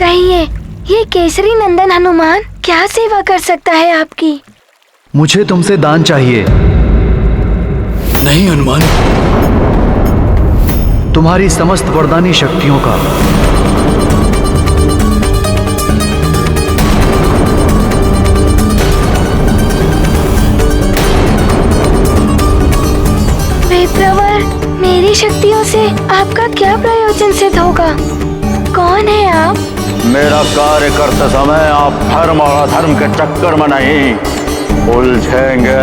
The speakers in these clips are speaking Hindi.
कहिए, ये केसरी नंदन हनुमान क्या सेवा कर सकता है आपकी? मुझे तुमसे दान चाहिए। नहीं हनुमान, तुम्हारी समस्त वरदानी शक्तियों का। वेत्रवर, मेरी शक्तियों से आपका क्या प्रयोजन सिद्ध होगा? कौन है आप? मेरा कार्य करते समय आप धर्म और अधर्म के चक्कर में नहीं उलझेंगे।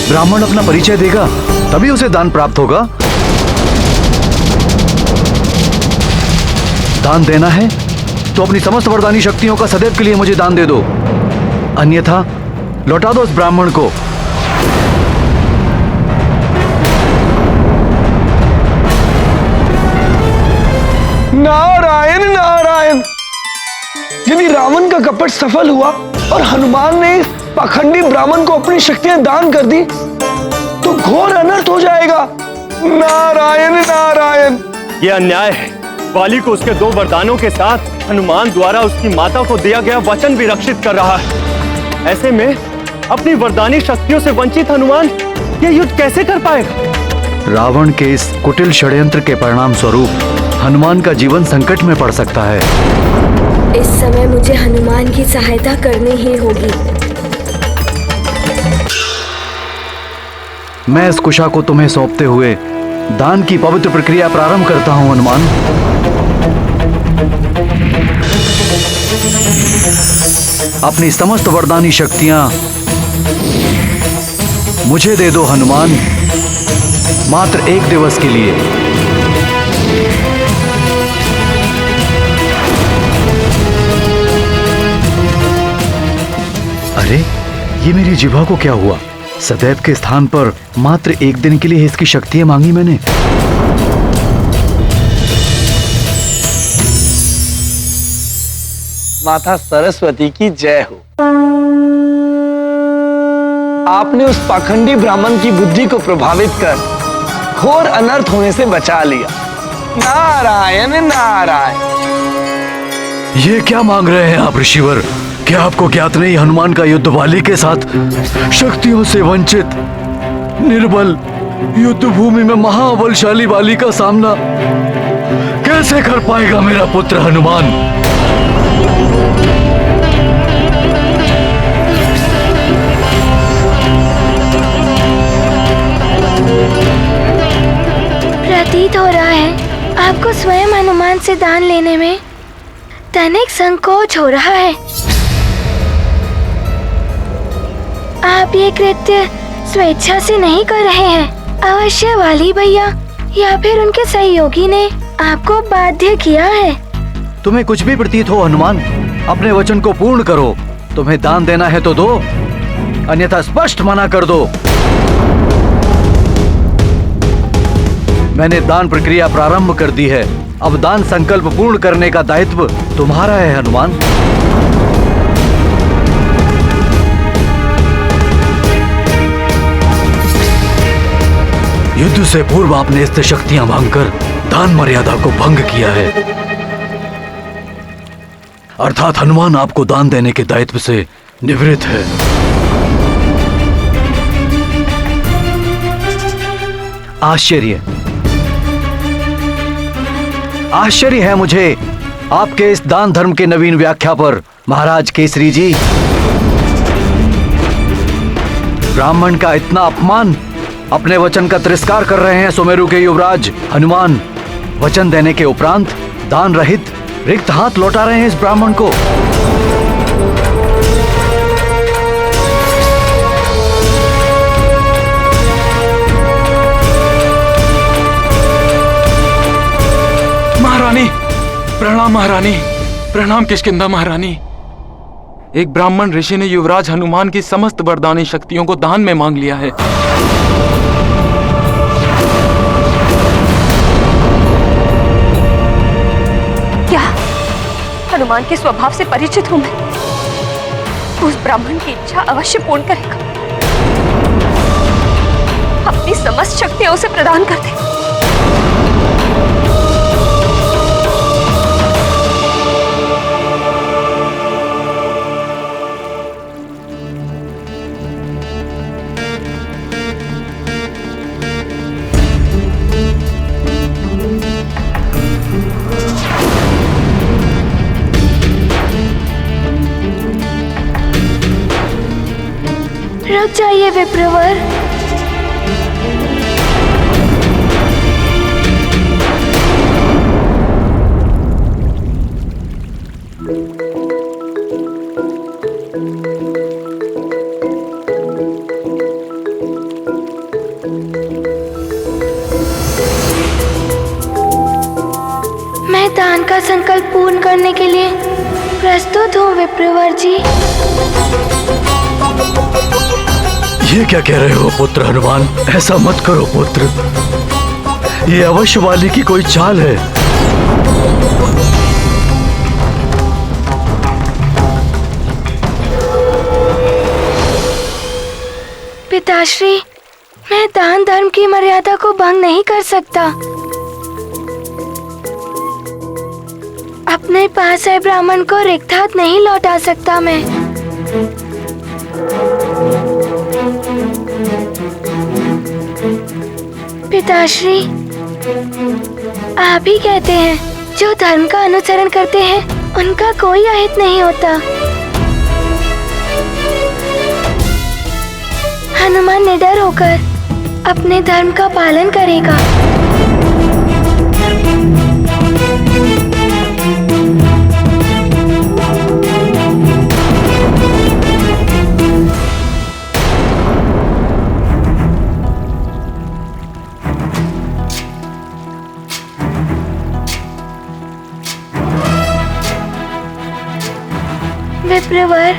ब्राह्मण अपना परिचय देगा तभी उसे दान प्राप्त होगा। दान देना है तो अपनी समस्त वरदानी शक्तियों का सदैव के लिए मुझे दान दे दो, अन्यथा लौटा दो उस ब्राह्मण को। नारायण नारायण। यदि रावण का कपट सफल हुआ और हनुमान ने इस पाखंडी ब्राह्मण को अपनी शक्तियां दान कर दी तो घोर अनर्थ हो जाएगा। नारायण नारायण। ये अन्याय है। वाली को उसके 2 वरदानों के साथ हनुमान द्वारा उसकी माता को दिया गया वचन भी रक्षित कर रहा है। ऐसे में अपनी वरदानी शक्तियों से वंचित हनुमान ये युद्ध कैसे कर पाएगा? रावण के इस कुटिल षड्यंत्र के परिणाम स्वरूप हनुमान का जीवन संकट में पड़ सकता है। इस समय मुझे हनुमान की सहायता करनी ही होगी। मैं इस कुशा को तुम्हें सौंपते हुए दान की पवित्र प्रक्रिया प्रारंभ करता हूं हनुमान। अपनी समस्त वरदानी शक्तियां मुझे दे दो हनुमान, मात्र 1 दिवस के लिए। अरे, ये मेरी जिह्वा को क्या हुआ? सदैव के स्थान पर मात्र 1 दिन के लिए इसकी शक्तियां मांगी मैंने। माता सरस्वती की जय हो। आपने उस पाखंडी ब्राह्मण की बुद्धि को प्रभावित कर घोर अनर्थ होने से बचा लिया। नारायण नारायण। ये क्या मांग रहे हैं आप ऋषिवर? क्या आपको ज्ञात नहीं हनुमान का युद्ध वाली के साथ शक्तियों से वंचित निर्बल युद्ध भूमि में महाबलशाली वाली का सामना कैसे कर पाएगा मेरा पुत्र हनुमान? प्रतीत हो रहा है आपको स्वयं हनुमान से दान लेने में तनिक संकोच हो रहा है। आप ये कृत्य स्वेच्छा से नहीं कर रहे हैं। अवश्य वाली भैया या फिर उनके सहयोगी ने आपको बाध्य किया है। तुम्हें कुछ भी प्रतीत हो हनुमान, अपने वचन को पूर्ण करो। तुम्हें दान देना है तो दो, अन्यथा स्पष्ट मना कर दो। मैंने दान प्रक्रिया प्रारंभ कर दी है। अब दान संकल्प पूर्ण करने का दायित्व तुम्हारा है हनुमान। युद्ध से पूर्व आपने इससे शक्तियां मांगकर दान मर्यादा को भंग किया है, अर्थात हनुमान आपको दान देने के दायित्व से निवृत्त है। आश्चर्य है मुझे आपके इस दान धर्म के नवीन व्याख्या पर महाराज केसरी जी। ब्राह्मण का इतना अपमान, अपने वचन का तिरस्कार कर रहे हैं सुमेरु के युवराज हनुमान। वचन देने के उपरांत दान रहित रिक्त हाथ लौटा रहे हैं इस ब्राह्मण को। महारानी प्रणाम। महारानी प्रणाम। किष्किंधा महारानी, एक ब्राह्मण ऋषि ने युवराज हनुमान की समस्त वरदानी शक्तियों को दान में मांग लिया है। क्या हनुमान के स्वभाव से परिचित हूं मैं? उस ब्राह्मण की इच्छा अवश्य पूर्ण करेगा। अपनी समस्त शक्तियां उसे प्रदान कर दे। रुक जाइए विप्रवर। मैं दान का संकल्प पूर्ण करने के लिए प्रस्तुत हूँ विप्रवर जी। ये क्या कह रहे हो पुत्र हनुमान? ऐसा मत करो पुत्र, ये अवश्य वाली की कोई चाल है। पिताश्री, मैं दान धर्म की मर्यादा को भंग नहीं कर सकता। अपने पास आए ब्राह्मण को रिक्त हाथ नहीं लौटा सकता मैं। पिताश्री, आप ही कहते हैं जो धर्म का अनुसरण करते हैं उनका कोई अहित नहीं होता। हनुमान निडर होकर अपने धर्म का पालन करेगा। विप्रवर,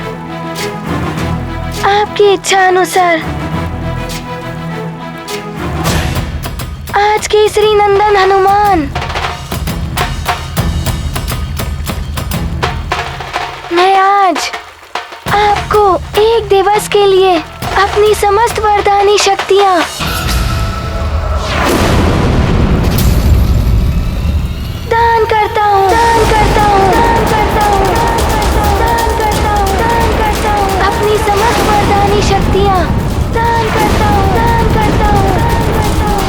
आपकी इच्छा अनुसार आज केसरी नंदन हनुमान, मैं आज आपको एक दिवस के लिए अपनी समस्त वरदानी शक्तियाँ दान करता हूँ, दान करता हूँ, दान करता हूँ, दान करता हूँ, दान करता हूँ, अपनी समस्त वरदानी शक्तियाँ दान करता हूँ, दान करता हूँ, दान करता हूँ।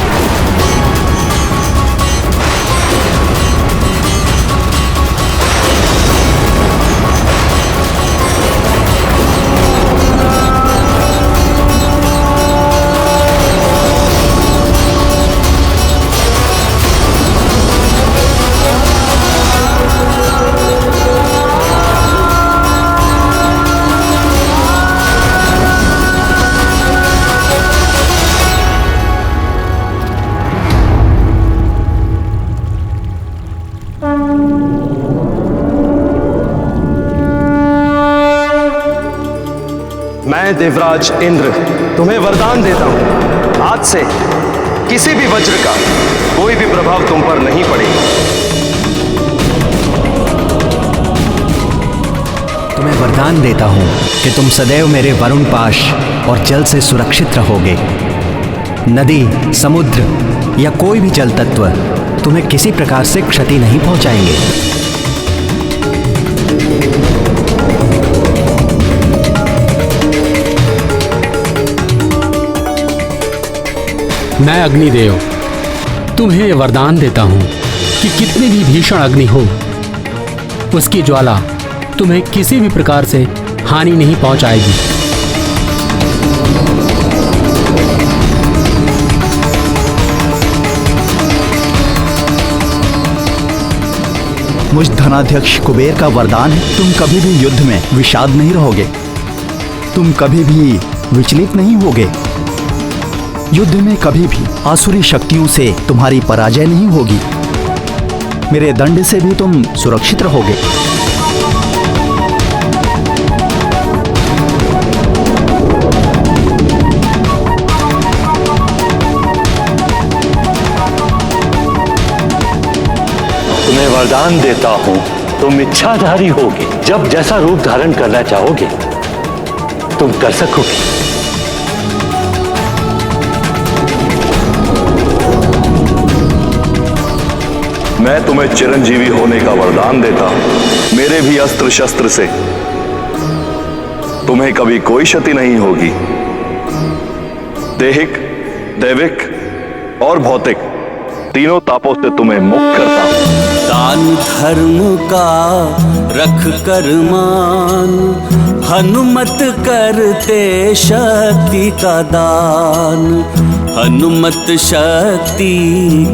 मैं देवराज इंद्र तुम्हें वरदान देता हूं, आज से किसी भी वज्र का कोई भी प्रभाव तुम पर नहीं पड़ेगा। तुम्हें वरदान देता हूं कि तुम सदैव मेरे वरुण पाश और जल से सुरक्षित रहोगे। नदी, समुद्र या कोई भी जल तत्व तुम्हें किसी प्रकार से क्षति नहीं पहुंचाएंगे। मैं अग्निदेव तुम्हें वरदान देता हूं कि कितनी भी भीषण अग्नि हो, उसकी ज्वाला तुम्हें किसी भी प्रकार से हानि नहीं पहुंचाएगी। मुझ धनाध्यक्ष कुबेर का वरदान है, तुम कभी भी युद्ध में विषाद नहीं रहोगे, तुम कभी भी विचलित नहीं होगे। युद्ध में कभी भी आसुरी शक्तियों से तुम्हारी पराजय नहीं होगी। मेरे दंड से भी तुम सुरक्षित रहोगे। तुम्हें वरदान देता हूं, तुम इच्छाधारी होगे। जब जैसा रूप धारण करना चाहोगे तुम कर सकोगे। मैं तुम्हें चिरंजीवी होने का वरदान देता हूं। मेरे भी अस्त्र शस्त्र से तुम्हें कभी कोई क्षति नहीं होगी। दैहिक, दैविक और भौतिक तीनों तापों से तुम्हें मुक्त करता हूं। दान धर्म का रख कर मान, हनुमत करते शक्ति का दान। हनुमत शक्ति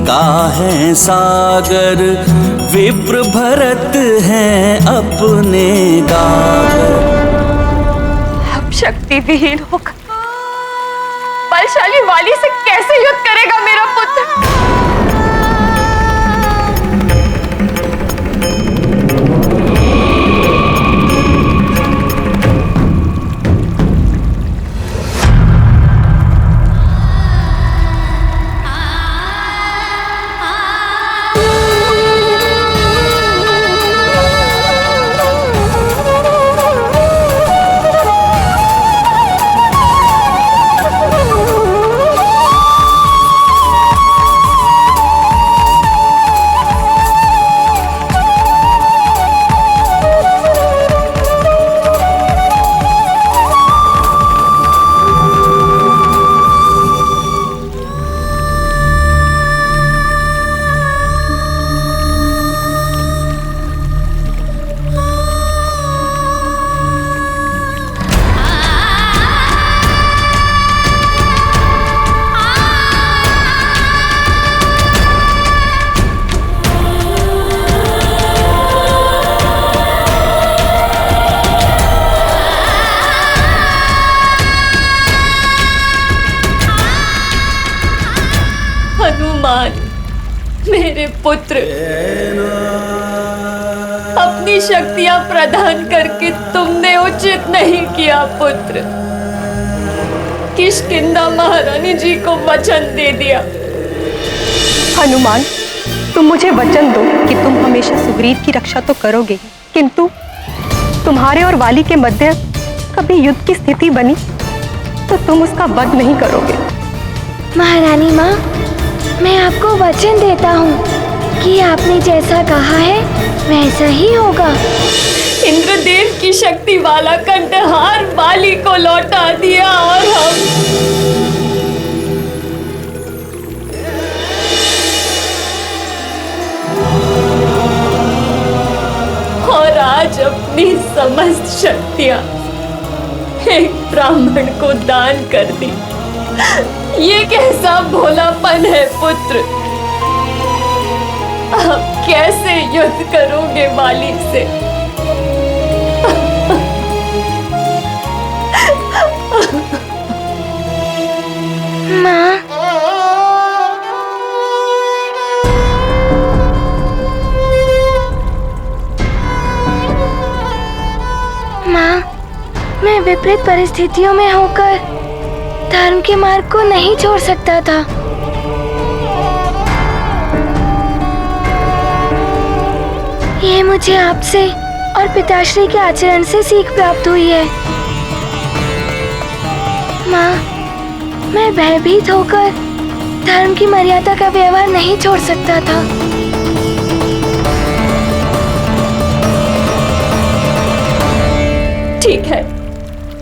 का है सागर, विप्र भरत हैं अपने गागर। अब शक्ति विहीन होकर बलशाली वाली से कैसे युद्ध करेगा मेरा पुत्र? हनुमान मेरे पुत्र, अपनी शक्तियां प्रदान करके तुमने उचित नहीं किया पुत्र। किष्किंधा महारानी जी को वचन दे दिया। हनुमान, तुम मुझे वचन दो कि तुम हमेशा सुग्रीव की रक्षा तो करोगे, किंतु तुम्हारे और वाली के मध्य कभी युद्ध की स्थिति बनी तो तुम उसका वध नहीं करोगे। महारानी माँ, मैं आपको वचन देता हूँ कि आपने जैसा कहा है वैसा ही होगा। इंद्रदेव की शक्ति वाला कंठहार वाली को लौटा दिया और आज अपनी समस्त शक्तियां एक ब्राह्मण को दान कर दी। ये कैसा भोलापन है पुत्र? आप कैसे युद्ध करोगे वाली से? माँ, मैं विपरीत परिस्थितियों में होकर धर्म के मार्ग को नहीं छोड़ सकता था। ये मुझे आपसे और पिताश्री के आचरण से सीख प्राप्त हुई है। माँ, मैं भयभीत होकर धर्म की मर्यादा का व्यवहार नहीं छोड़ सकता था। ठीक है,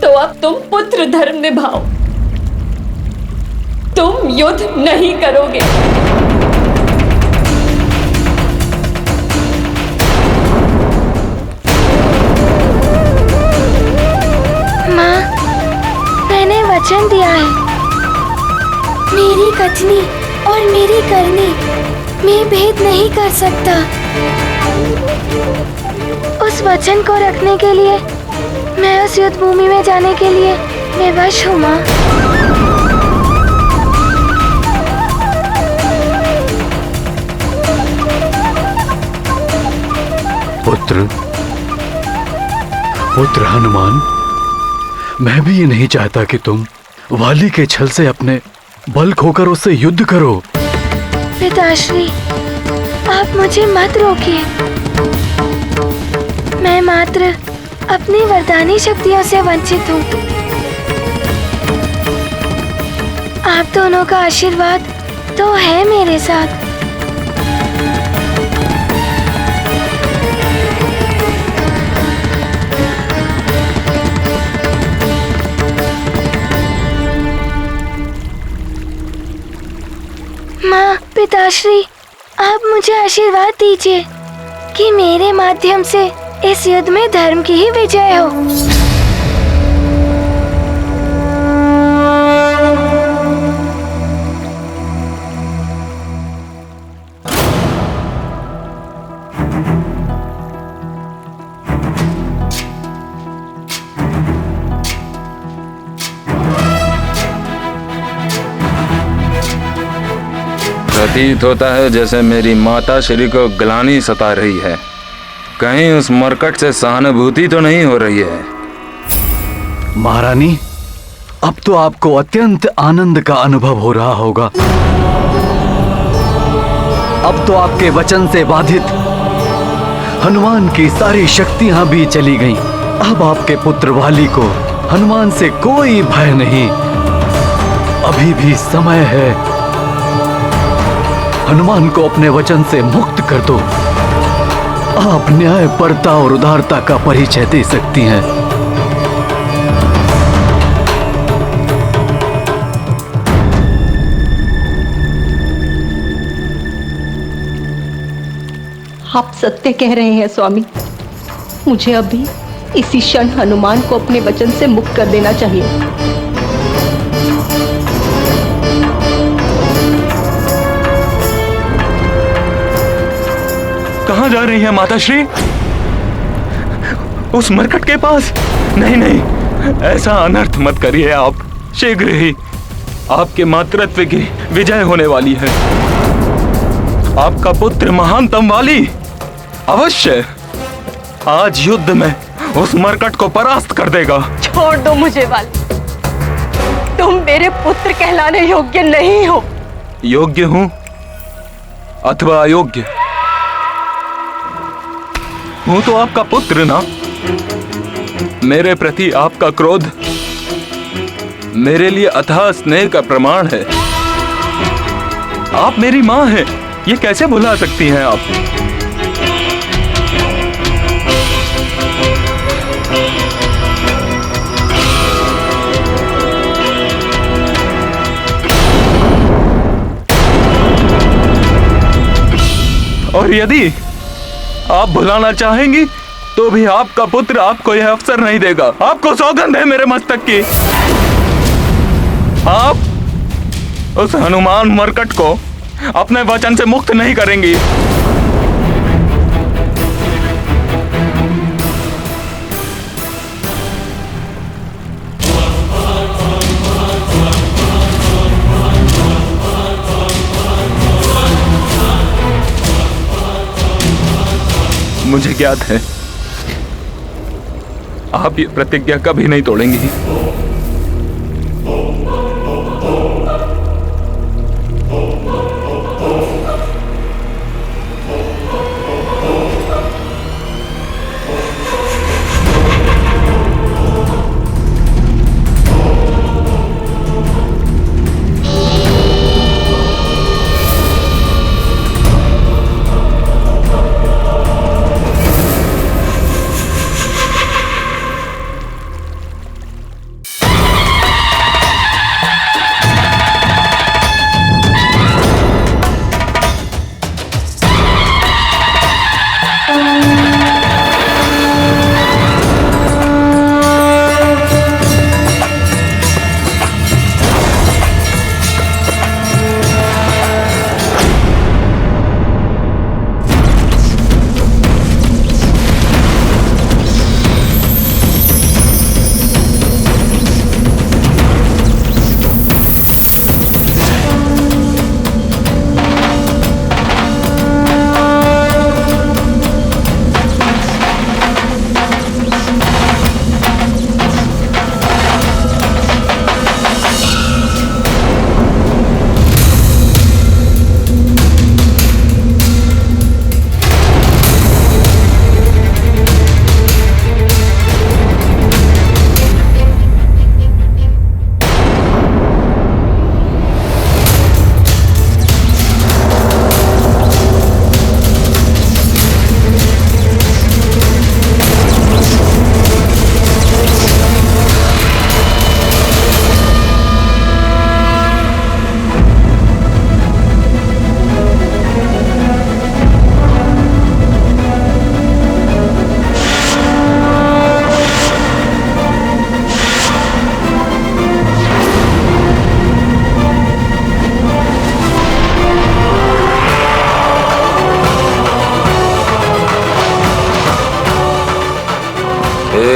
तो अब तुम पुत्र धर्म निभाओ। तुम युद्ध नहीं करोगे। माँ, मैंने वचन दिया है, मेरी कथनी और मेरी करनी में भेद नहीं कर सकता। उस वचन को रखने के लिए मैं उस युद्ध भूमि में जाने के लिए विवश हूँ माँ। पुत्र हनुमान, मैं भी ये नहीं चाहता कि तुम वाली के छल से अपने बल खोकर उससे युद्ध करो। पिताश्री, आप मुझे मत रोकिए। मैं मात्र अपनी वरदानी शक्तियों से वंचित हूँ। आप दोनों का आशीर्वाद तो है मेरे साथ। माँ, पिताश्री, आप मुझे आशीर्वाद दीजिए। कि मेरे माध्यम से इस युद्ध में धर्म की ही विजय हो। प्रतीत होता है जैसे मेरी माता श्री को ग्लानि सता रही है। कहीं उस मरकट से सहानुभूति तो नहीं हो रही है। महारानी, अब तो आपको अत्यंत आनंद का अनुभव हो रहा होगा। अब तो आपके वचन से बाधित हनुमान की सारी शक्तियां भी चली गईं। अब आपके पुत्र वाली को हनुमान से कोई भय नहीं। अभी भी समय है। हनुमान को अपने वचन से मुक्त कर दो। आप न्यायपरता और उदारता का परिचय दे सकती हैं। आप सत्य कह रहे हैं स्वामी। मुझे अभी इसी क्षण हनुमान को अपने वचन से मुक्त कर देना चाहिए। कहाँ जा रही है माताश्री? उस मरकट के पास? नहीं नहीं, ऐसा अनर्थ मत करिए आप। शीघ्र ही आपके मातृत्व की विजय होने वाली है। आपका पुत्र महानतम वाली अवश्य आज युद्ध में उस मरकट को परास्त कर देगा। छोड़ दो मुझे वाली। तुम मेरे पुत्र कहलाने योग्य नहीं हो। योग्य हूं अथवा अयोग्य हूं तो आपका पुत्र ना। मेरे प्रति आपका क्रोध मेरे लिए अथाह स्नेह का प्रमाण है। आप मेरी मां हैं, ये कैसे भुला सकती हैं आप? और यदि आप भुलाना चाहेंगी तो भी आपका पुत्र आपको यह अवसर नहीं देगा। आपको सौगंध है मेरे मस्तक की। आप उस हनुमान मरकट को अपने वचन से मुक्त नहीं करेंगी। मुझे ज्ञात है आप ये प्रतिज्ञा कभी नहीं तोड़ेंगी।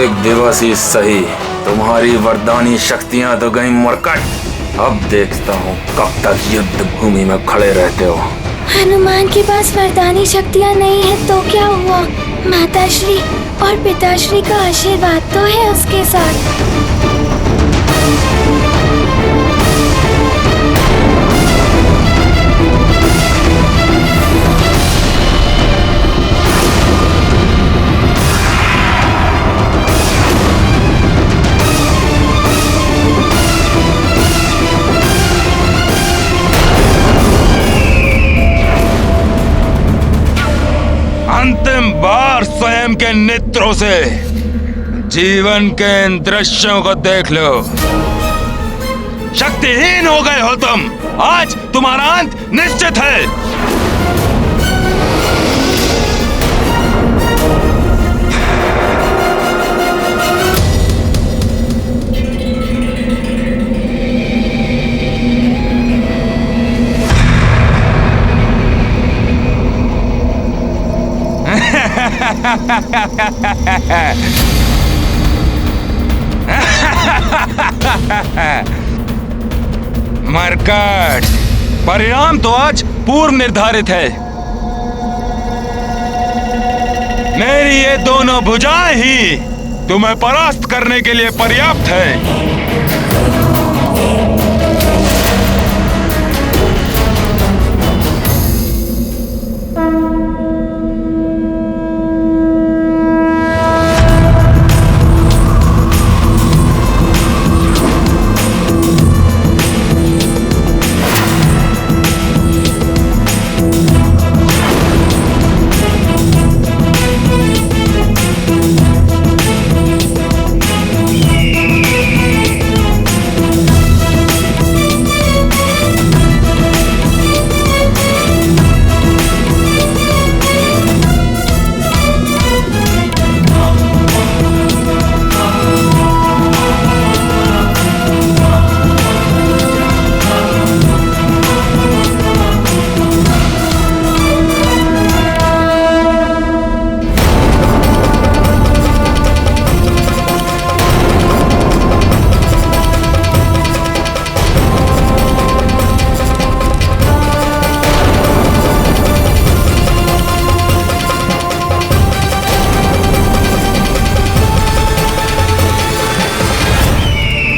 एक दिवस ही सही, तुम्हारी वरदानी शक्तियां तो गई मरकट। अब देखता हूँ कब तक युद्ध भूमि में खड़े रहते हो। हनुमान के पास वरदानी शक्तियाँ नहीं है तो क्या हुआ? माताश्री और पिताश्री का आशीर्वाद तो है उसके साथ। अंतिम बार स्वयं के नेत्रों से जीवन के इन दृश्यों को देख लो। शक्तिहीन हो गए हो तुम, आज तुम्हारा अंत निश्चित है। मरकट, परिणाम तो आज पूर्व निर्धारित है। मेरी ये दोनों भुजाएं ही तुम्हें परास्त करने के लिए पर्याप्त है।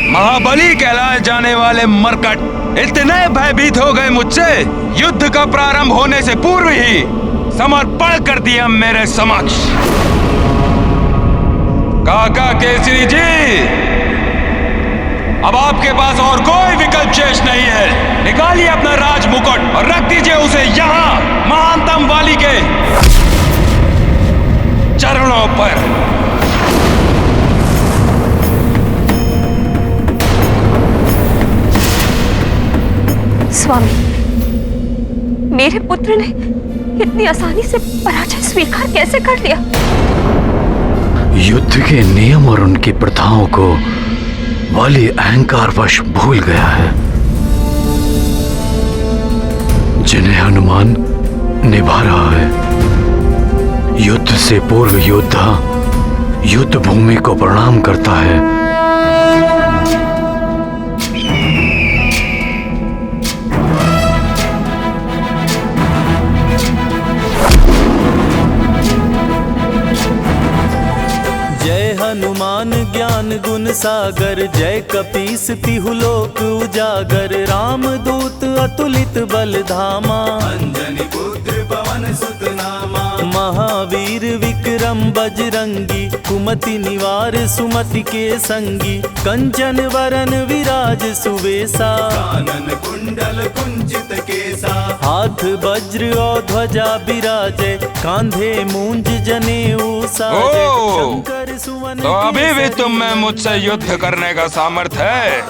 महाबली कहलाए जाने वाले मरकट इतने भयभीत हो गए मुझसे, युद्ध का प्रारंभ होने से पूर्व ही समर्पण कर दिया मेरे समक्ष। काका केसरी जी, अब आपके पास और कोई विकल्प शेष नहीं है। निकालिए अपना राज मुकुट और रख दीजिए उसे यहाँ महानतम वाली के चरणों पर। स्वामी, मेरे पुत्र ने इतनी आसानी से पराजय स्वीकार कैसे कर लिया? युद्ध के नियम और उनकी प्रथाओं को वाली अहंकारवश भूल गया है, जिन्हें हनुमान निभा रहा है। युद्ध से पूर्व योद्धा युद्ध भूमि को प्रणाम करता है। हनुमान ज्ञान गुण सागर, जय कपीस तिहु लोक उजागर। राम दूत अतुलित बल धामा, अंजनी पुत्र पवन सुत नामा। महावीर विक्रम बजरंगी, कुमति निवार सुमति के संगी। कंचन वरन विराज सुवेसा, कानन कुंडल कुंचित केसा। हाथ वज्र और ध्वजा बिराजे, कांधे मूंज जनेऊ साजे। शंकर सुवन तो अभी भी तुम में मुझसे युद्ध करने का सामर्थ्य है?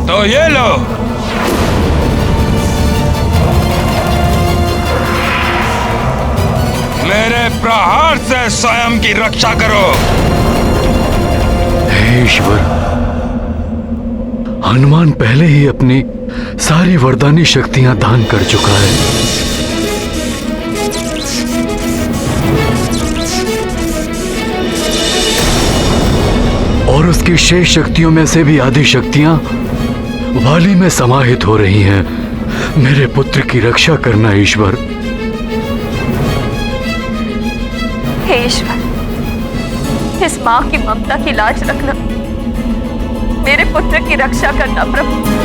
तो ये लो, प्रहार से स्वयं की रक्षा करो। हे ईश्वर, हनुमान पहले ही अपनी सारी वरदानी शक्तियां दान कर चुका है। और उसकी शेष शक्तियों में से भी आधी शक्तियां वाली में समाहित हो रही हैं। मेरे पुत्र की रक्षा करना ईश्वर। हे ईश्वर, इस माँ की ममता की लाज रखना, मेरे पुत्र की रक्षा करना प्रभु।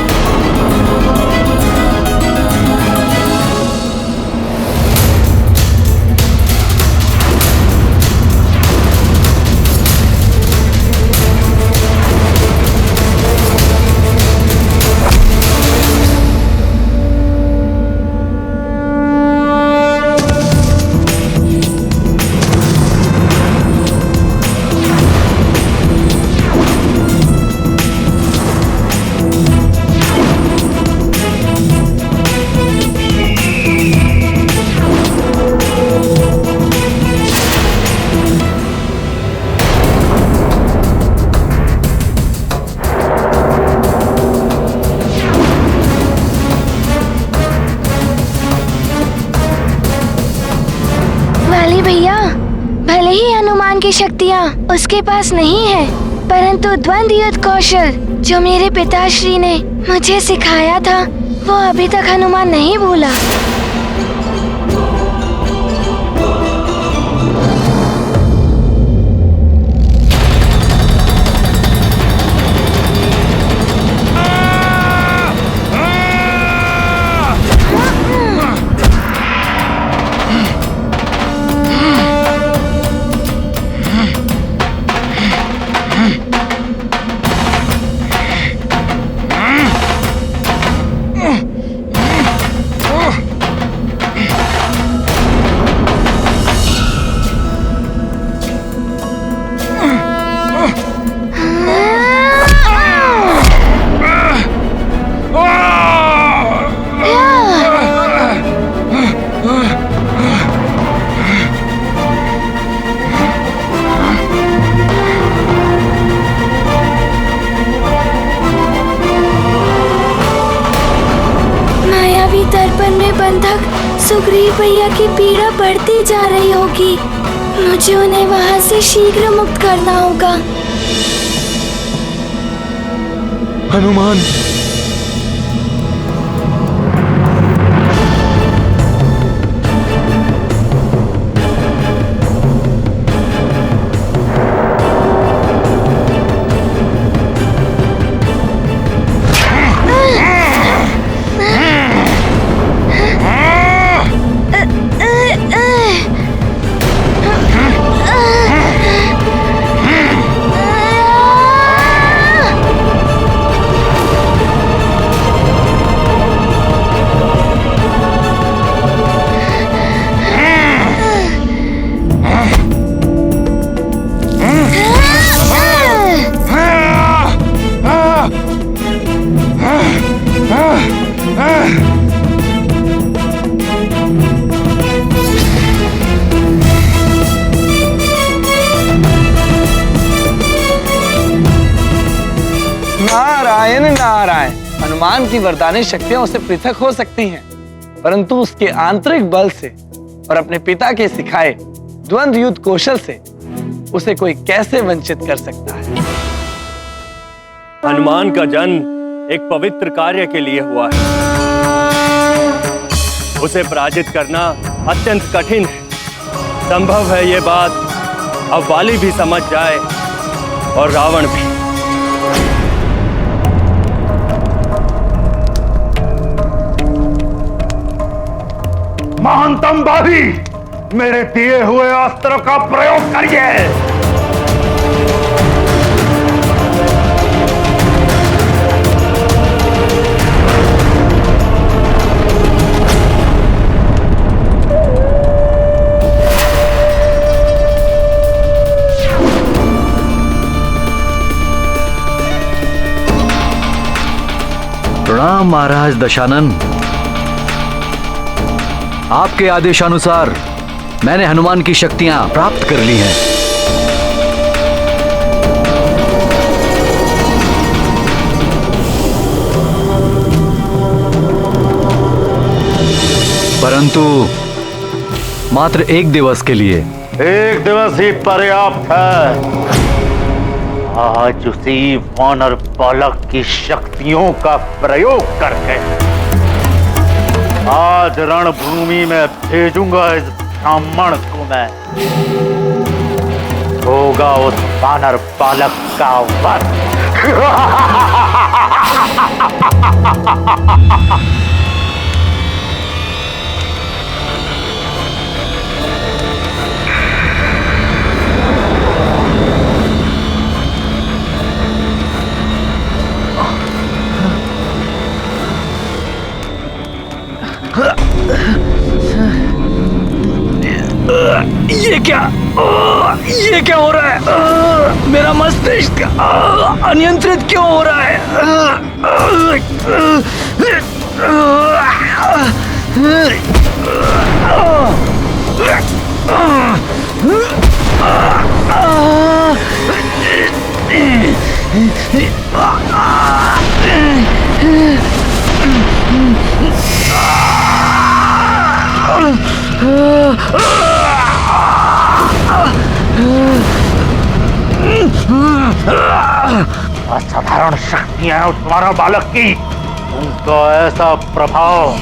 की शक्तियाँ उसके पास नहीं है, परंतु द्वंद्व युद्ध कौशल जो मेरे पिताश्री ने मुझे सिखाया था वो अभी तक हनुमान नहीं भूला। सुग्रीव भैया की पीड़ा बढ़ती जा रही होगी, मुझे उन्हें वहां से शीघ्र मुक्त करना होगा। हनुमान, नारायण नारायण। हनुमान की वरदानी शक्तियां उसे पृथक हो सकती हैं, परंतु उसके आंतरिक बल से और अपने पिता के सिखाए द्वंद्व युद्ध कौशल से उसे कोई कैसे वंचित कर सकता है। हनुमान का जन्म एक पवित्र कार्य के लिए हुआ है, उसे पराजित करना अत्यंत कठिन है। संभव है ये बात अब वाली भी समझ जाए और रावण भी। महानतम बाली, मेरे दिए हुए अस्त्र का प्रयोग करिए। प्रणाम महाराज दशानन। आपके आदेशानुसार मैंने हनुमान की शक्तियां प्राप्त कर ली हैं। परंतु मात्र एक दिवस के लिए। एक दिवस ही पर्याप्त है। आज उसी वानर बालक की शक्तियों का प्रयोग करके आज रणभूमि में भेजूंगा इस ब्राह्मण को मैं। होगा उस वानर बालक का वध। ये क्या हो रहा है? मेरा मस्तिष्क अनियंत्रित क्यों हो रहा है? असाधारण शक्तियां हैं उस वानर बालक की। उनका ऐसा प्रभाव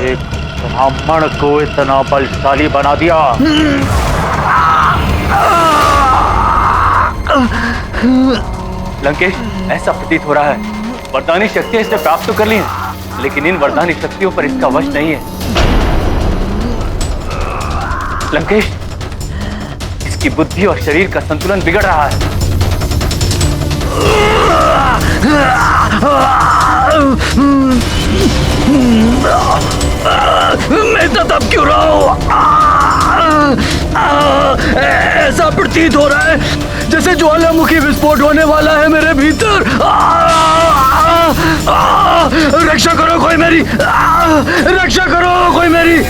एक ब्राह्मण को इतना बलशाली बना दिया। लंकेश, ऐसा प्रतीत हो रहा है वरदानी शक्तियां इसने प्राप्त तो कर ली हैं, लेकिन इन वरदानी शक्तियों पर इसका वश नहीं है। लंकेश, इसकी बुद्धि और शरीर का संतुलन बिगड़ रहा है। मैं तो तब क्यों रहा हूं? ऐसा प्रतीत हो रहा है जैसे ज्वालामुखी विस्फोट होने वाला है मेरे भीतर। रक्षा करो कोई मेरी, रक्षा करो कोई मेरी।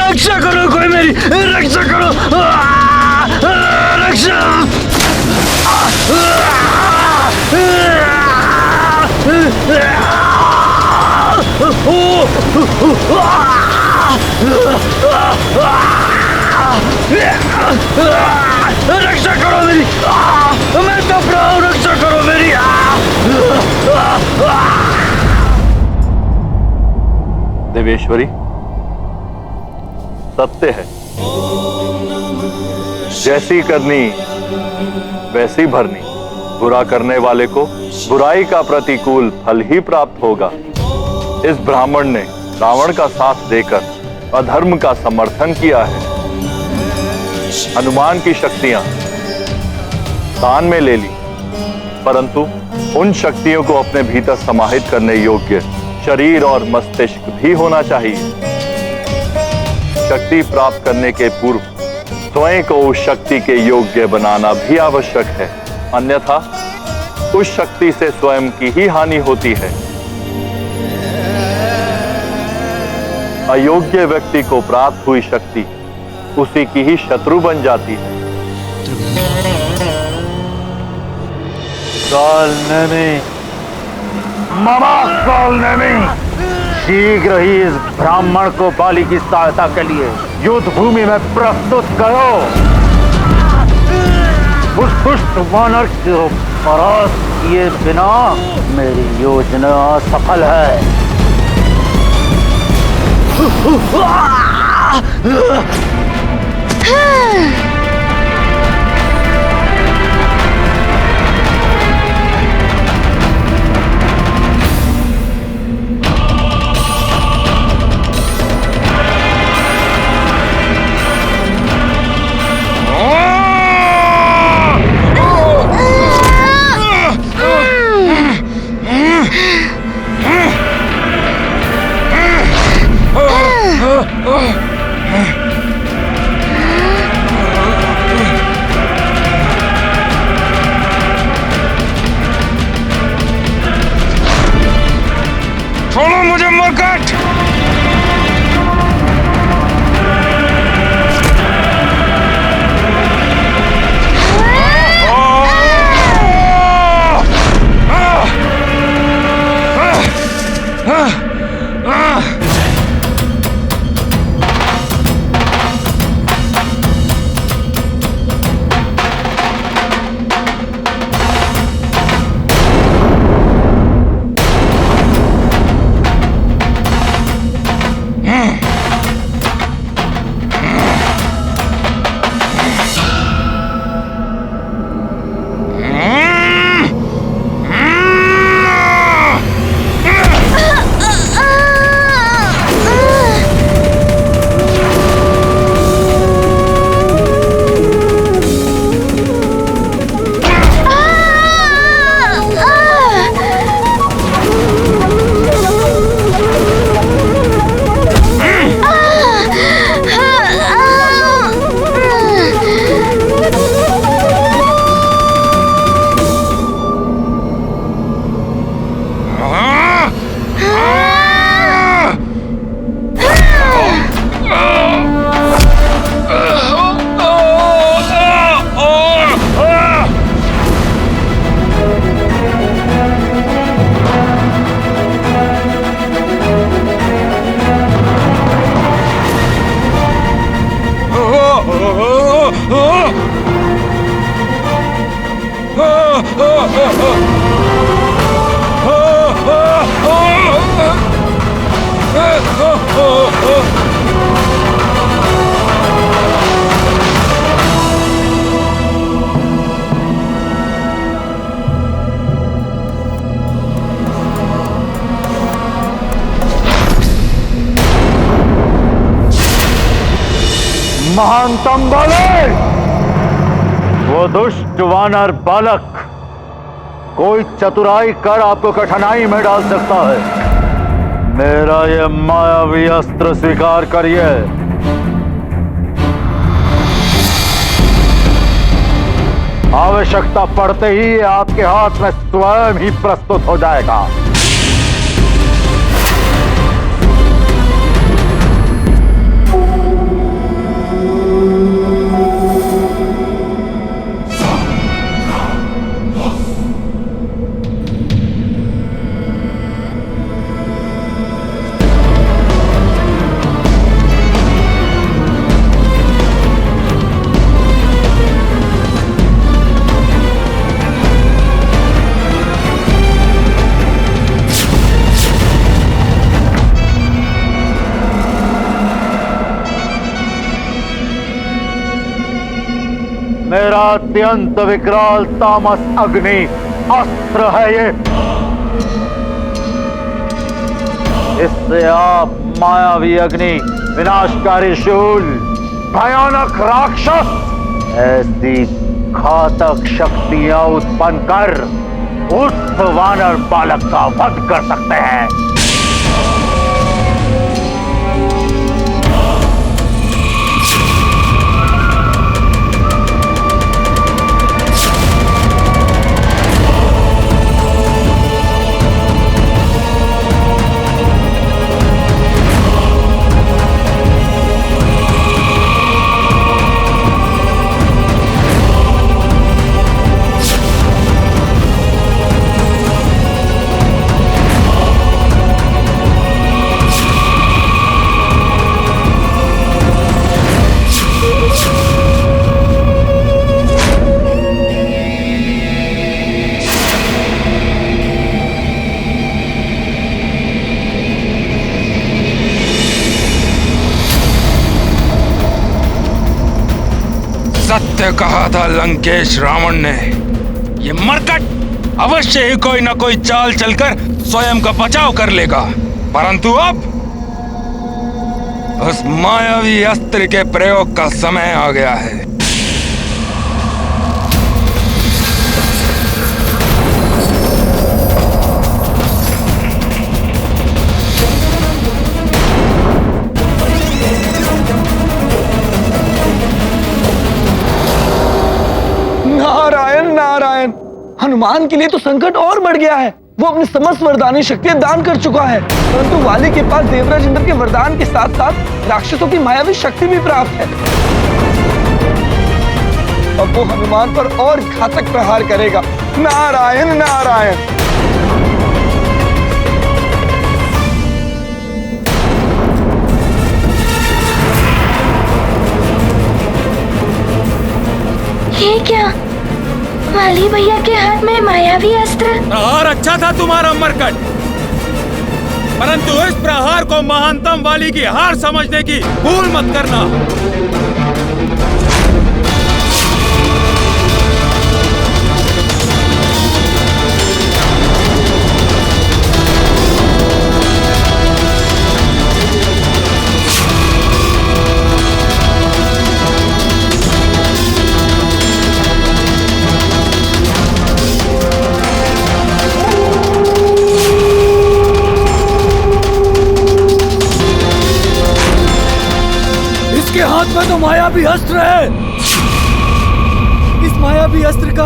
रक्षा करो कोई मेरी, रक्षा करो, रक्षा। रक्षा करो मेरी, मैं तप रहा हूं, रक्षा करो मेरी। देवेश्वरी, सत्य है, जैसी करनी वैसी भरनी। बुरा करने वाले को बुराई का प्रतिकूल फल ही प्राप्त होगा। इस ब्राह्मण ने रावण का साथ देकर अधर्म का समर्थन किया है। हनुमान की शक्तियां दान में ले ली, परंतु उन शक्तियों को अपने भीतर समाहित करने योग्य शरीर और मस्तिष्क भी होना चाहिए। शक्ति प्राप्त करने के पूर्व स्वयं को उस शक्ति के योग्य बनाना भी आवश्यक है, अन्यथा उस शक्ति से स्वयं की ही हानि होती है। अयोग्य व्यक्ति को प्राप्त हुई शक्ति उसी की ही शत्रु बन जाती है। शीघ्र ही इस ब्राह्मण को बाली की सहायता के लिए युद्ध भूमि में प्रस्तुत करो। उस दुष्ट वानर को परास्त किए बिना मेरी योजना सफल है। महानतम बालक, वो दुष्ट वानर बालक कोई चतुराई कर आपको कठिनाई में डाल सकता है। मेरा ये मायावी अस्त्र स्वीकार करिए। आवश्यकता पड़ते ही ये आपके हाथ में स्वयं ही प्रस्तुत हो जाएगा। मेरा अत्यंत विकराल तामस अग्नि अस्त्र है ये। इससे आप मायावी अग्नि, विनाशकारी शूल, भयानक राक्षस, ऐसी घातक शक्तियां उत्पन्न कर उस वानर बालक का वध कर सकते हैं। सत्य कहा था लंकेश रावण ने, ये मरकट अवश्य ही कोई ना कोई चाल चलकर स्वयं का बचाव कर लेगा। परंतु अब उस मायावी अस्त्र के प्रयोग का समय आ गया है। नारायण नारायण, हनुमान के लिए तो संकट और बढ़ गया है। वो अपनी समस्त वरदानी शक्तियां दान कर चुका है, परंतु वाली के पास देवराज इंद्र के वरदान के साथ साथ राक्षसों की मायावी शक्ति भी प्राप्त है। अब वो हनुमान पर और घातक प्रहार करेगा। नारायण नारायण। ये क्या? वाली भैया के हाथ में मायावी अस्त्र। प्रहार अच्छा था तुम्हारा मरकट, परंतु इस प्रहार को महानतम वाली की हार समझने की भूल मत करना। इसके हाथ में तो मायावी अस्त्र है। इस मायावी अस्त्र का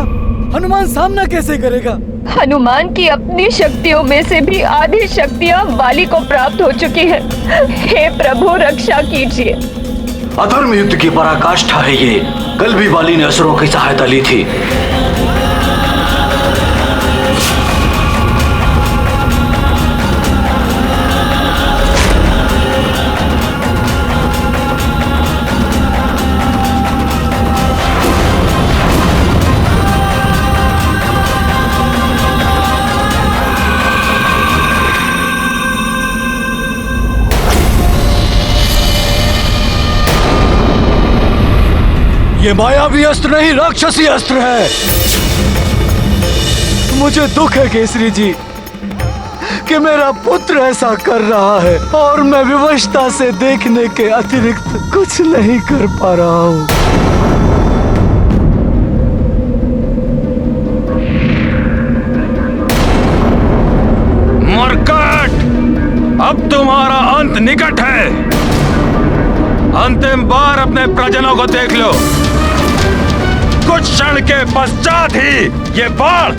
हनुमान सामना कैसे करेगा? हनुमान की अपनी शक्तियों में से भी आधी शक्तियां वाली को प्राप्त हो चुकी है। हे प्रभु, रक्षा कीजिए। अधर्म युद्ध की पराकाष्ठा है ये। कल भी वाली ने असुरों की सहायता ली थी। ये मायावी अस्त्र नहीं, राक्षसी अस्त्र है। मुझे दुख है केसरी जी कि मेरा पुत्र ऐसा कर रहा है और मैं विवशता से देखने के अतिरिक्त कुछ नहीं कर पा रहा हूँ। मरकट, अब तुम्हारा अंत निकट है। अंतिम बार अपने प्रजनों को देख लो। कुछ क्षण के पश्चात ही ये बाण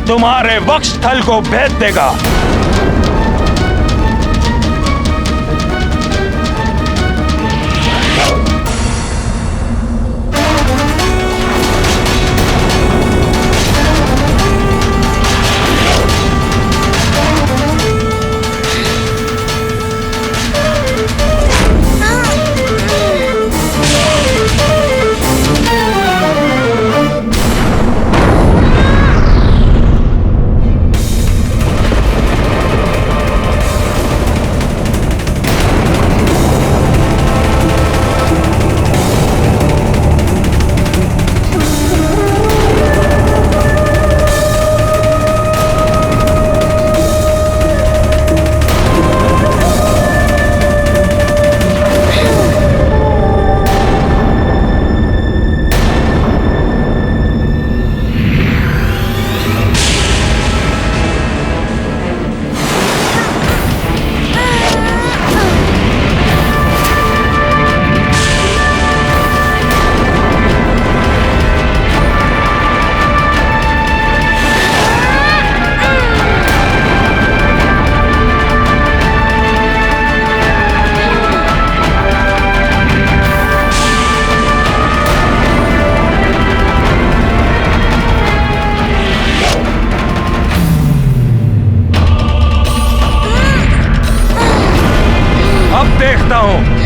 तुम्हारे वक्षस्थल को भेद देगा।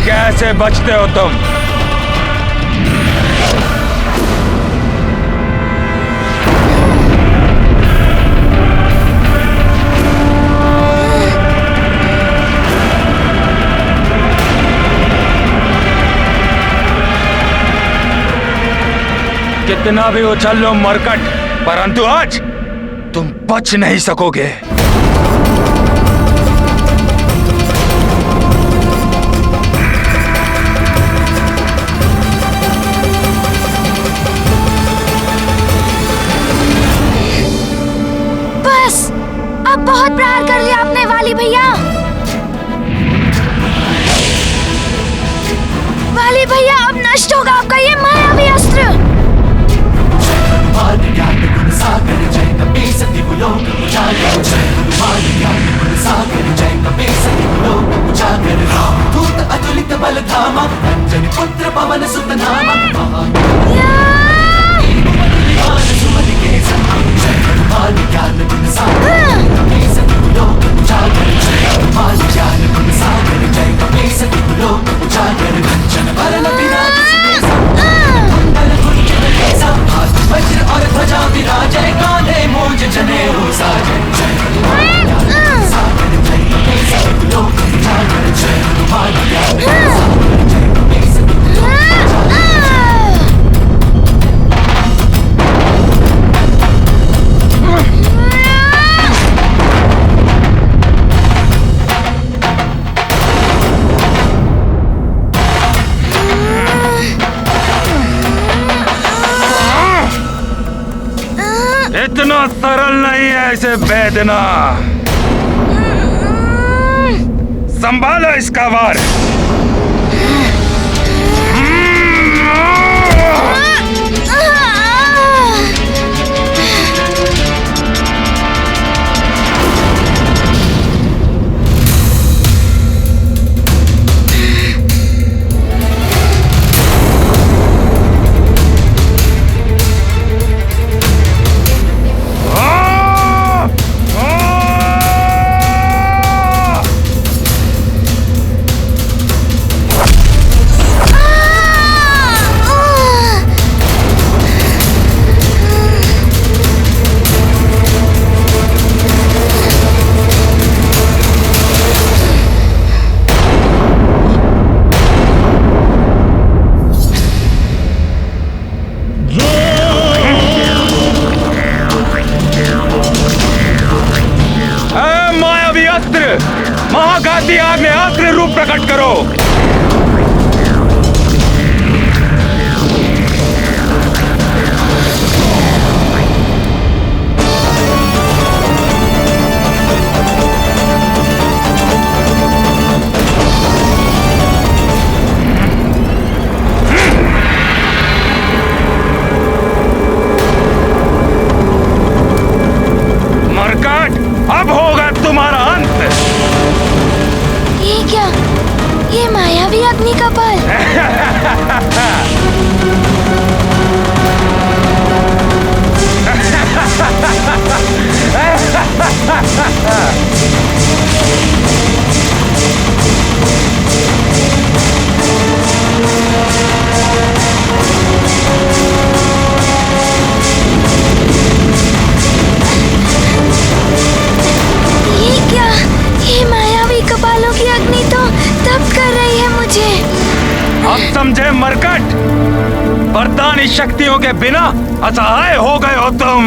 कैसे बचते हो तुम? कितना भी उछल लो मरकट, परंतु आज तुम बच नहीं सकोगे। अब बहुत प्रहार कर लिया आपने वाली भैया। वाली भैया, अब नष्ट होगा आपका ये मायावी अस्त्र। अतुलित बल धामा, अंजनी पुत्र पवन सुत नामा। वज्र और ध्वजा विराजे, कांधे मूंज जनेऊ साजे। इतना सरल नहीं है इसे भेदना। संभालो इसका वार। जलती आग ने आखिरी रूप प्रकट करो। अब होगा तुम्हारा अंत। ये क्या? ये मायावी अग्नि का बल। ये मायावी कपालों की अग्नि तो तप्त कर रही है मुझे। अब समझे मरकट, वरदानी शक्तियों के बिना असहाय हो गए हो तुम।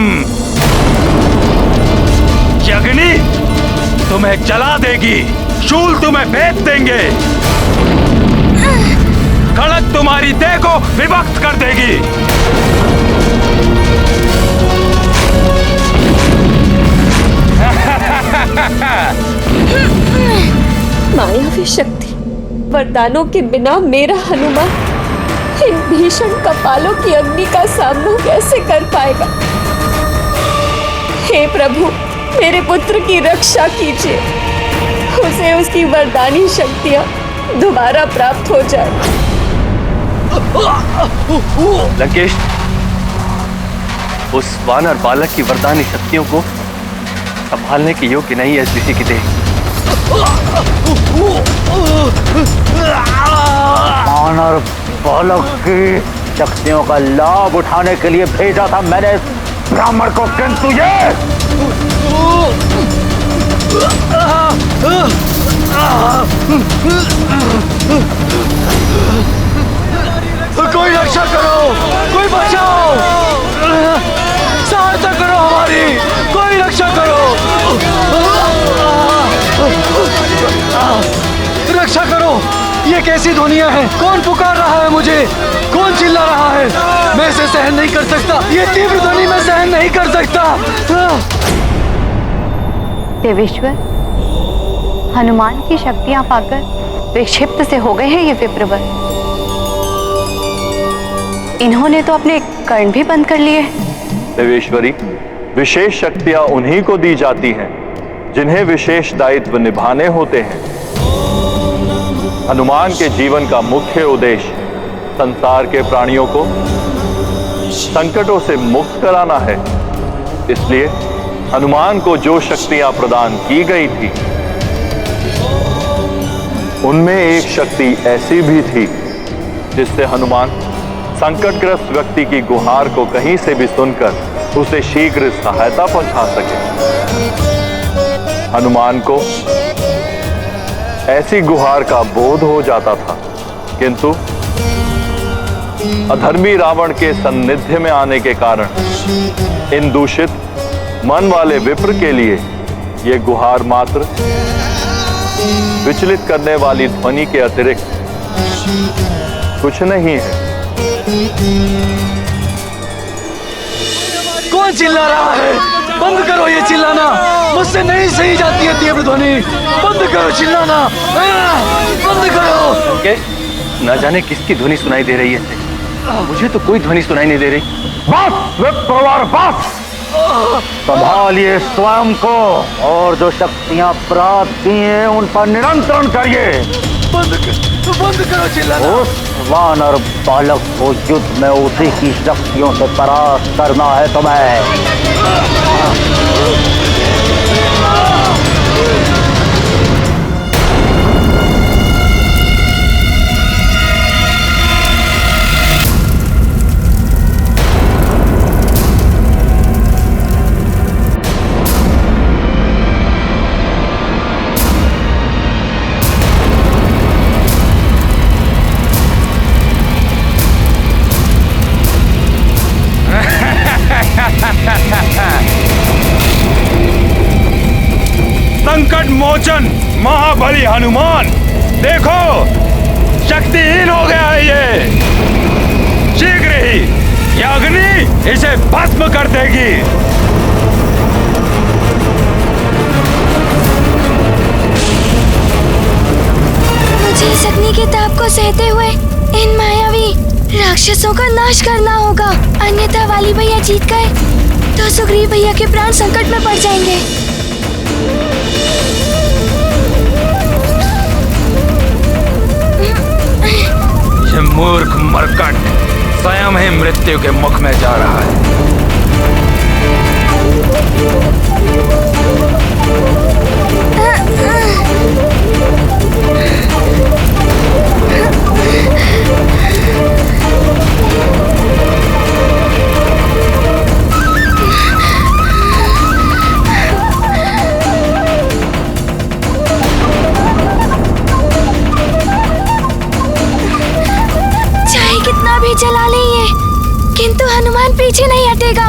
ये अग्नि तुम्हें जला देगी, शूल तुम्हें भेद देंगे, खड़ग तुम्हारी देह को विभक्त कर देगी। मायावी शक्ति, वरदानों के बिना मेरा हनुमान इन भीषण कपालों की अग्नि का सामना कैसे कर पाएगा? हे प्रभु, मेरे पुत्र की रक्षा कीजिए, उसे उसकी वरदानी शक्तियां दोबारा प्राप्त हो जाए। लंकेश, उस वानर बालक की वरदानी शक्तियों को संभालने के योग्य नहीं है ऋषि की देह। वानर बालक की शक्तियों का लाभ उठाने के लिए भेजा था मैंने इस ब्राह्मण को, किंतु ये कोई रक्षा करो, कोई बचाओ, सहायता करो हमारी, कोई रक्षा करो, रक्षा करो। ये कैसी ध्वनियां हैं? कौन पुकार रहा है मुझे? कौन चिल्ला रहा है? मैं इसे सहन नहीं कर सकता, ये तीव्र ध्वनि मैं सहन नहीं कर सकता। देवेश्वर, हनुमान की शक्तियां पाकर विक्षिप्त से हो गए हैं ये विप्रवर। इन्होंने तो अपने कर्ण भी बंद कर लिए। देवेश्वरी, विशेष शक्तियां उन्हीं को दी जाती हैं जिन्हें विशेष दायित्व निभाने होते हैं। हनुमान के जीवन का मुख्य उद्देश्य संसार के प्राणियों को संकटों से मुक्त कराना है। इसलिए हनुमान को जो शक्तियां प्रदान की गई थी, उनमें एक शक्ति ऐसी भी थी जिससे हनुमान संकटग्रस्त व्यक्ति की गुहार को कहीं से भी सुनकर उसे शीघ्र सहायता पहुंचा सके। हनुमान को ऐसी गुहार का बोध हो जाता था, किंतु अधर्मी रावण के सान्निध्य में आने के कारण इन दूषित मन वाले विप्र के लिए यह गुहार मात्र विचलित करने वाली ध्वनि के अतिरिक्त कुछ नहीं है। कौन चिल्ला रहा है? बंद करो ये चिल्लाना, मुझसे नहीं सही जाती है तीव्र ध्वनि। बंद करो चिल्लाना, बंद करो। लंकेश, न जाने किसकी ध्वनि सुनाई दे रही है। मुझे तो कोई ध्वनि सुनाई नहीं दे रही। बस विप्रवर, बस संभालिए स्वयं को और जो शक्तियां प्राप्त की हैं उन पर नियंत्रण करिए। बंद करो चिल्लाना। उस वानर बालक को युद्ध में उसी की शक्तियों से परास्त करना है तुम्हें। संकट मोचन महाबली हनुमान, देखो शक्तिहीन हो गया है ये। शीघ्र ही यह अग्नि इसे भस्म कर देगी। मुझे इस अग्नि के ताप को सहते हुए इन मायावी राक्षसों का नाश करना होगा, अन्यथा वाली भैया जीत गए तो सुग्रीव भैया के प्राण संकट में पड़ जाएंगे। ये मूर्ख मरकट स्वयं ही मृत्यु के मुख में जा रहा है। चाहे कितना भी चला ले ये, किंतु हनुमान पीछे नहीं हटेगा।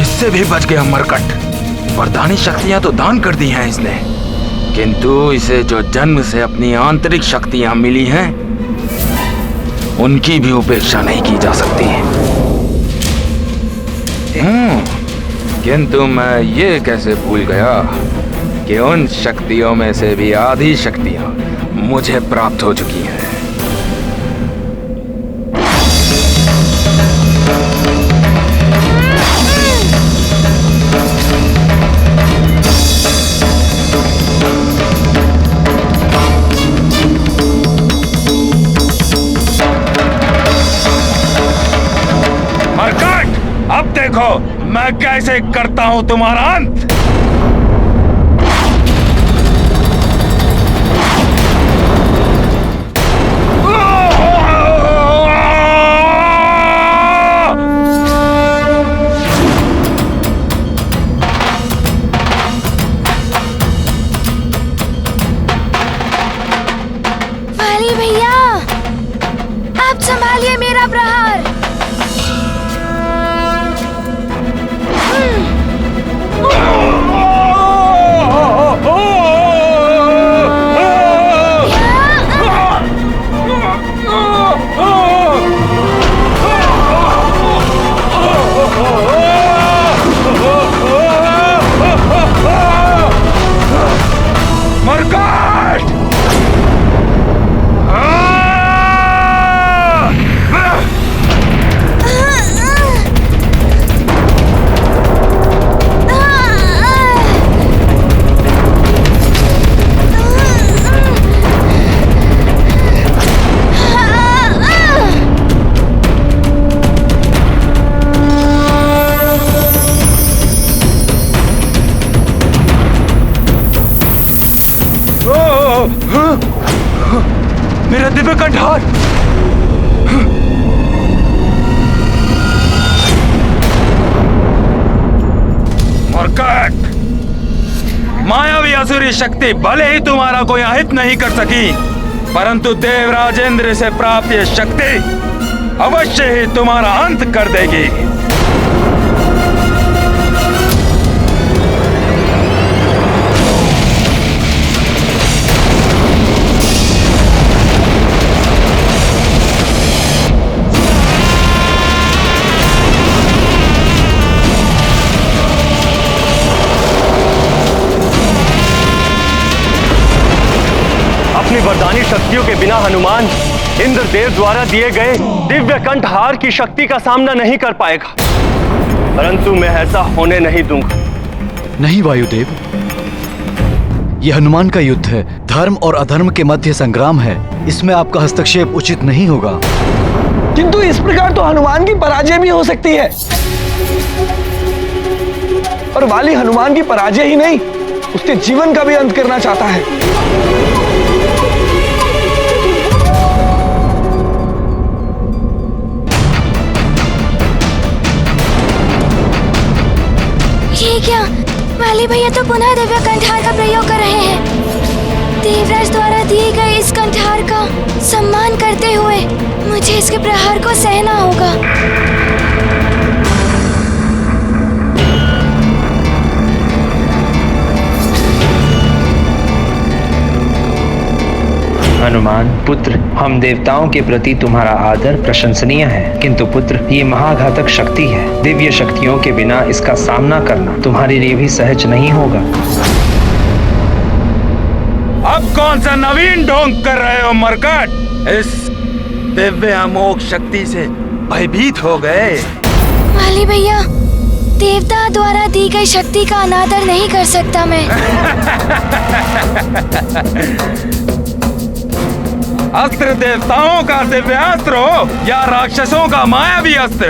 इससे भी बच गया मरकट। वरदानी शक्तियां तो दान कर दी हैं इसने, किंतु इसे जो जन्म से अपनी आंतरिक शक्तियां मिली हैं उनकी भी उपेक्षा नहीं की जा सकती। किंतु मैं ये कैसे भूल गया कि उन शक्तियों में से भी आधी शक्तियां मुझे प्राप्त हो चुकी हैं। अब देखो मैं कैसे करता हूं तुम्हारा अंत। वाली भैया, आप संभालिए मेरा प्रहार। मेरा दिव्य कंठार! मरकट! मायावी असुरी शक्ति भले ही तुम्हारा कोई अहित नहीं कर सकी, परंतु देवराजेंद्र से प्राप्त यह शक्ति अवश्य ही तुम्हारा अंत कर देगी। वरदानी शक्तियों के बिना हनुमान इंद्रदेव द्वारा दिए गए दिव्य कंठहार की शक्ति का सामना नहीं कर पाएगा, परंतु मैं ऐसा होने नहीं दूंगा। नहीं वायुदेव, यह हनुमान का युद्ध है, धर्म और अधर्म के मध्य संग्राम है, इसमें आपका हस्तक्षेप उचित नहीं होगा। किंतु इस प्रकार तो हनुमान की पराजय भी हो सकती है, और वाली हनुमान की पराजय ही नहीं, उसके जीवन का भी अंत करना चाहता है। ये क्या? वाली भैया तो पुनः दिव्य कंठार का प्रयोग कर रहे हैं। देवराज द्वारा दिए गए इस कंठार का सम्मान करते हुए मुझे इसके प्रहार को सहना होगा। हनुमान पुत्र, हम देवताओं के प्रति तुम्हारा आदर प्रशंसनीय है, किंतु पुत्र ये महाघातक शक्ति है। दिव्य शक्तियों के बिना इसका सामना करना तुम्हारे लिए भी सहज नहीं होगा। अब कौन सा नवीन ढोंग कर रहे हो मरकट? इस दिव्य अमोघ शक्ति से भयभीत हो गए। वाली भैया, देवता द्वारा दी गई शक्ति का अनादर नहीं कर सकता मैं। अस्त्र देवताओं का दिव्यास्त्र हो या राक्षसों का मायावी अस्त्र,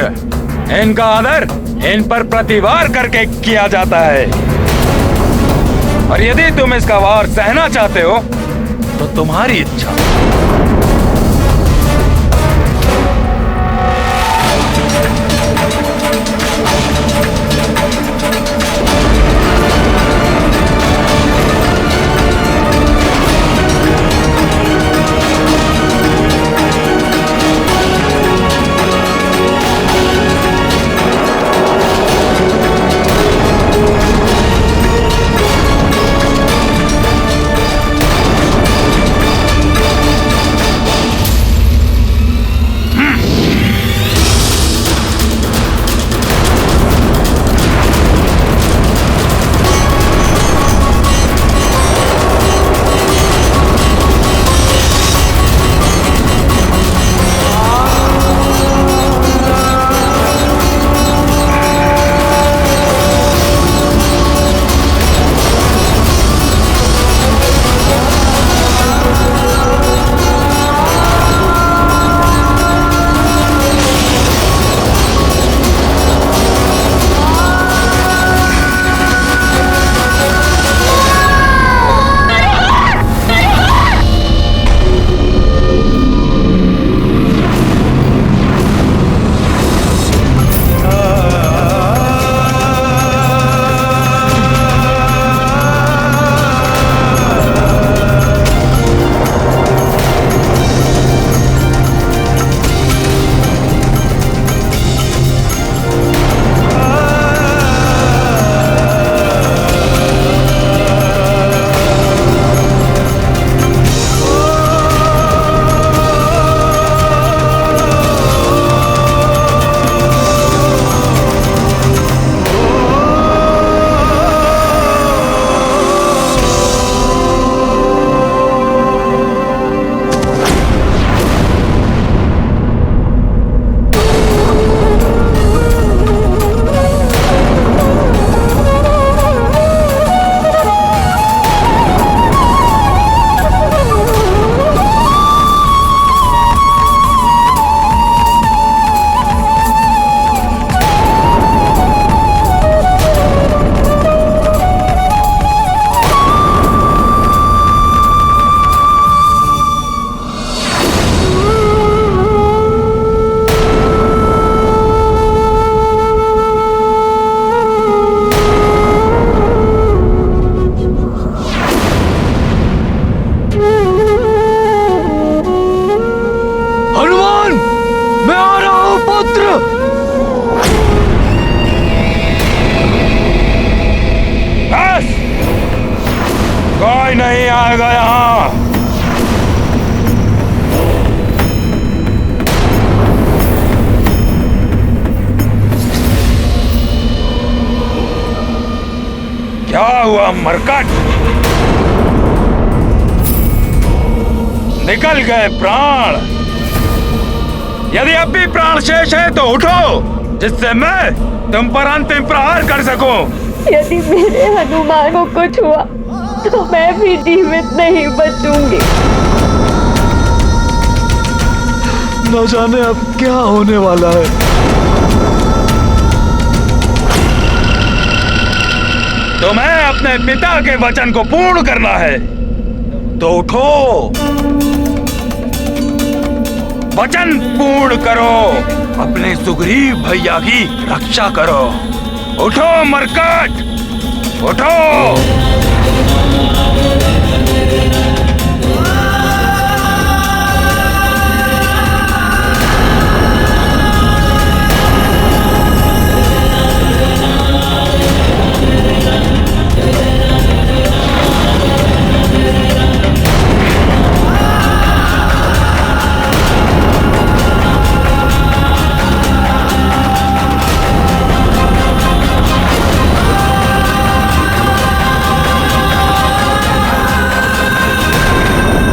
इनका आदर इन पर प्रतिवार करके किया जाता है। और यदि तुम इसका वार सहना चाहते हो तो तुम्हारी इच्छा। कोई नहीं आएगा यहाँ। क्या हुआ मरकट? निकल गए प्राण। यदि अब भी प्राण शेष है तो उठो, जिससे मैं तुम पर अंतिम प्रहार कर सकूं। यदि मेरे हनुमान को कुछ हुआ तो मैं भी जीवित नहीं बचूंगी। न जाने अब क्या होने वाला है। तुम्हें अपने पिता के वचन को पूर्ण करना है तो उठो, वचन पूर्ण करो, अपने सुग्रीव भैया की रक्षा करो। उठो मरकट, उठो।